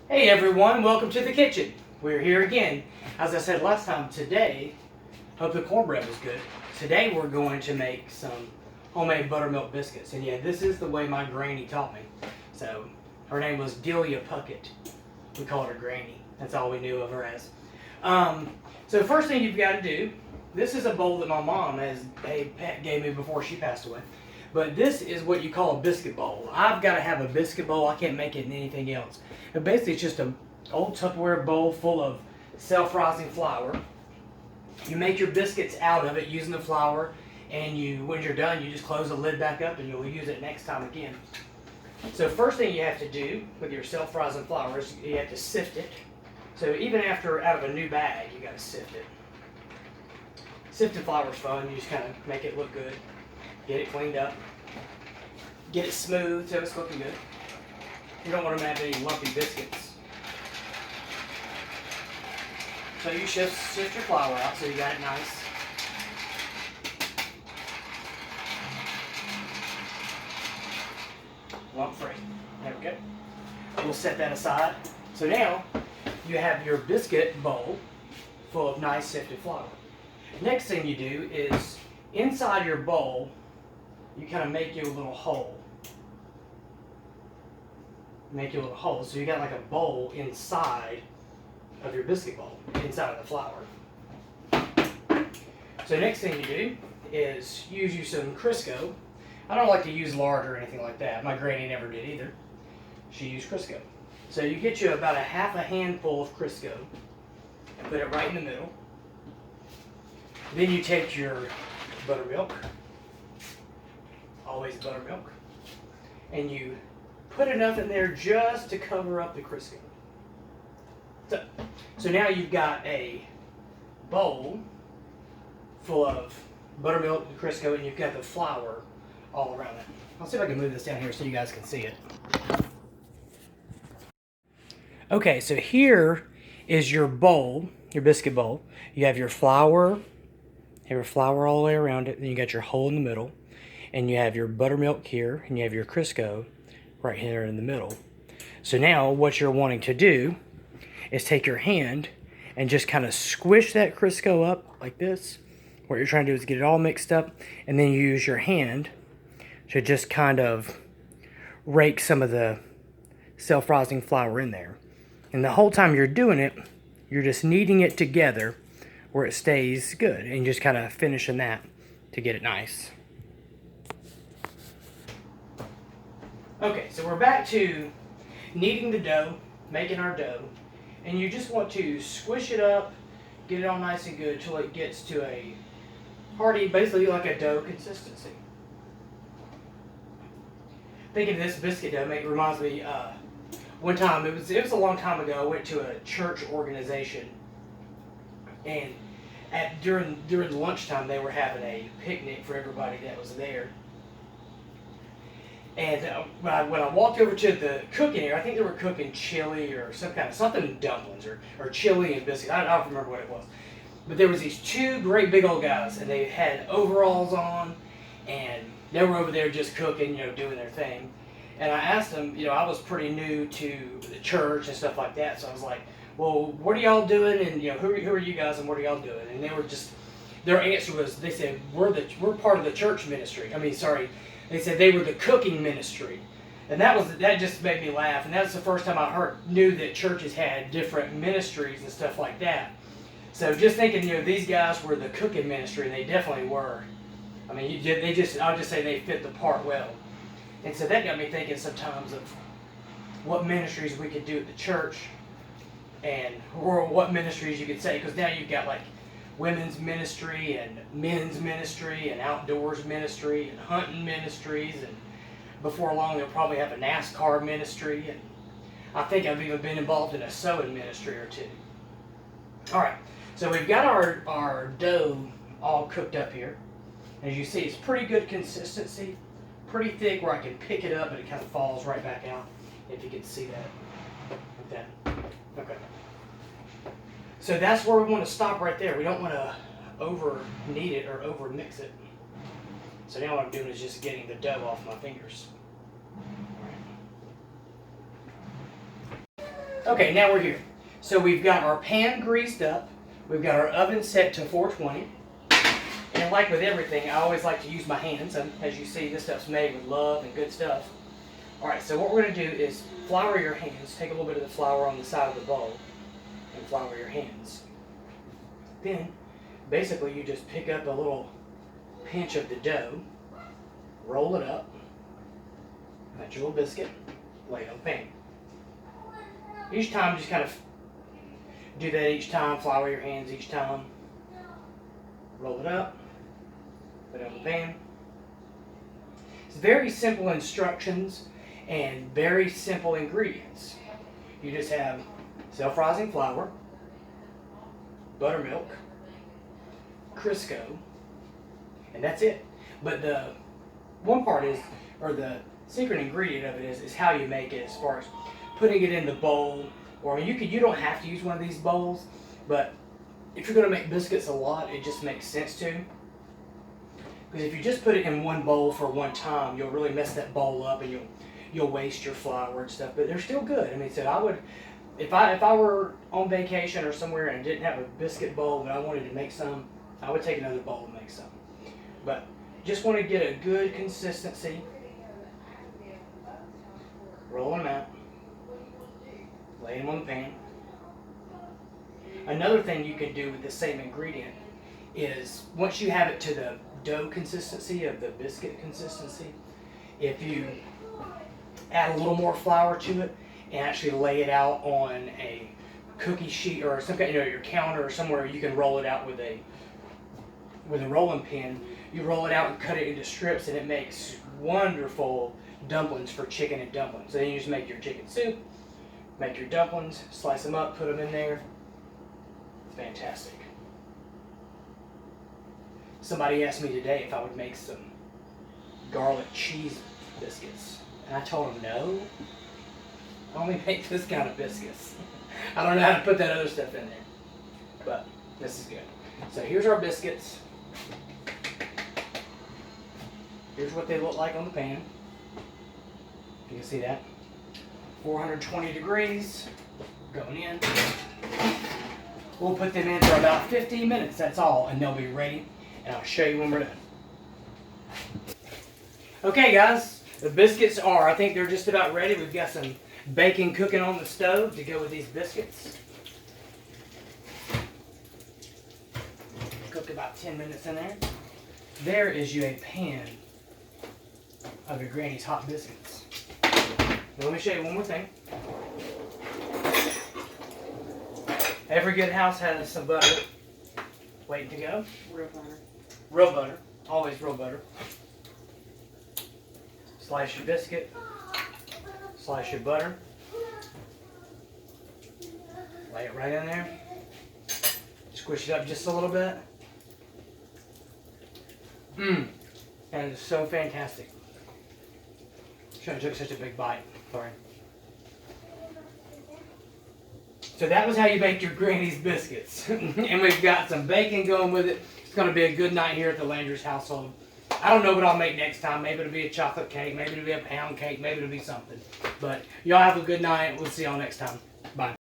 Hey everyone, welcome to the kitchen. We're here again. As I said last time, today, hope the cornbread was good. Today we're going to make some homemade buttermilk biscuits. And yeah, this is the way my granny taught me. So, her name was Delia Puckett. We called her Granny. That's all we knew of her as. So first thing you've got to do, this is a bowl that my mom gave me before she passed away. But this is what you call a biscuit bowl. I've got to have a biscuit bowl. I can't make it in anything else. But basically, it's just an old Tupperware bowl full of self-rising flour. You make your biscuits out of it using the flour, and when you're done, you just close the lid back up, and you'll use it next time again. So first thing you have to do with your self-rising flour is you have to sift it. So even after out of a new bag, you got to sift it. Sifting flour is fun. You just kind of make it look good. Get it cleaned up. Get it smooth so it's looking good. You don't want to have any lumpy biscuits. So you sift your flour out so you got it nice. Lump free. There we go. We'll set that aside. So now you have your biscuit bowl full of nice sifted flour. Next thing you do is inside your bowl, you kind of make you a little hole. Make you a little hole. So you got like a bowl inside of your biscuit bowl, inside of the flour. So next thing you do is use you some Crisco. I don't like to use lard or anything like that. My granny never did either. She used Crisco. So you get you about a half a handful of Crisco and put it right in the middle. Then you take your buttermilk, always buttermilk, and you put enough in there just to cover up the Crisco. So now you've got a bowl full of buttermilk and Crisco, and you've got the flour all around it. I'll see if I can move this down here so you guys can see it. Okay, so here is your bowl, your biscuit bowl. You have your flour. You have your flour all the way around it, then you got your hole in the middle, and you have your buttermilk here, and you have your Crisco right here in the middle. So now what you're wanting to do is take your hand and just kind of squish that Crisco up like this. What you're trying to do is get it all mixed up, and then you use your hand to just kind of rake some of the self-rising flour in there. And the whole time you're doing it, you're just kneading it together where it stays good, and just kind of finishing that to get it nice. Okay, so we're back to kneading the dough, making our dough, and you just want to squish it up, get it all nice and good till it gets to a hearty, basically like a dough consistency. Thinking of this biscuit dough reminds me, one time, it was a long time ago, I went to a church organization, and during lunchtime they were having a picnic for everybody that was there. And when I walked over to the cooking area, I think they were cooking chili or something dumplings or chili and biscuits. I don't remember what it was. But there was these two great big old guys, and they had overalls on, and they were over there just cooking, doing their thing. And I asked them, I was pretty new to the church and stuff like that, so I was like, well, what are y'all doing? And who are you guys, and what are y'all doing? And they were just, their answer was, they said, we're part of the church ministry. They said they were the cooking ministry, and that just made me laugh. And that was the first time I knew that churches had different ministries and stuff like that. So just thinking, these guys were the cooking ministry, and they definitely were. I'll just say they fit the part well. And so that got me thinking sometimes of what ministries we could do at the church, or what ministries you could say, because now you've got like women's ministry and men's ministry and outdoors ministry and hunting ministries, and before long they'll probably have a NASCAR ministry, and I think I've even been involved in a sewing ministry or two. Alright, so we've got our dough all cooked up here. As you see, it's pretty good consistency, pretty thick where I can pick it up and it kind of falls right back out, if you can see that, like that. Okay. So that's where we want to stop right there. We don't want to over knead it or over mix it. So now what I'm doing is just getting the dough off my fingers. Okay, now we're here. So we've got our pan greased up. We've got our oven set to 420. And like with everything, I always like to use my hands. And as you see, this stuff's made with love and good stuff. Alright, so what we're going to do is flour your hands. Take a little bit of the flour on the side of the bowl and flour your hands. Then, basically, you just pick up a little pinch of the dough, roll it up, that's your little biscuit, lay it on the pan. Each time, just kind of do that each time, flour your hands each time, roll it up, put it on the pan. It's very simple instructions and very simple ingredients. You just have self-rising flour, buttermilk, Crisco, and that's it. But the one part is, or the secret ingredient of it is how you make it, as far as putting it in the bowl. Or I mean, you don't have to use one of these bowls, but if you're going to make biscuits a lot, it just makes sense to. Because if you just put it in one bowl for one time, you'll really mess that bowl up and you'll waste your flour and stuff. But they're still good. I mean, so I would, if I were on vacation or somewhere and didn't have a biscuit bowl but I wanted to make some, I would take another bowl and make some. But just want to get a good consistency. Roll them out. Lay them on the pan. Another thing you can do with the same ingredient is, once you have it to the dough consistency of the biscuit consistency, if you add a little more flour to it and actually lay it out on a cookie sheet or some kind, your counter or somewhere, you can roll it out with a rolling pin. You roll it out and cut it into strips, and it makes wonderful dumplings for chicken and dumplings. So then you just make your chicken soup, make your dumplings, slice them up, put them in there. Fantastic. Somebody asked me today if I would make some garlic cheese biscuits, and I told them no. I only make this kind of biscuits. I don't know how to put that other stuff in there, but this is good. So here's our biscuits. Here's what they look like on the pan. You can see that. 420 degrees going in. We'll put them in for about 15 minutes, that's all, and they'll be ready, and I'll show you when we're done. Okay guys, the biscuits I think they're just about ready. We've got some bacon cooking on the stove to go with these biscuits. Cook about 10 minutes in there. There is you a pan of your granny's hot biscuits. Now let me show you one more thing. Every good house has some butter waiting to go. Real butter. Real butter. Always real butter. Slice your biscuit. Slice your butter. Lay it right in there. Squish it up just a little bit. And it's so fantastic. Shouldn't have took such a big bite. Sorry. So that was how you make your granny's biscuits. And we've got some bacon going with it. It's going to be a good night here at the Landry's household. I don't know what I'll make next time. Maybe it'll be a chocolate cake. Maybe it'll be a pound cake. Maybe it'll be something. But y'all have a good night. We'll see y'all next time. Bye.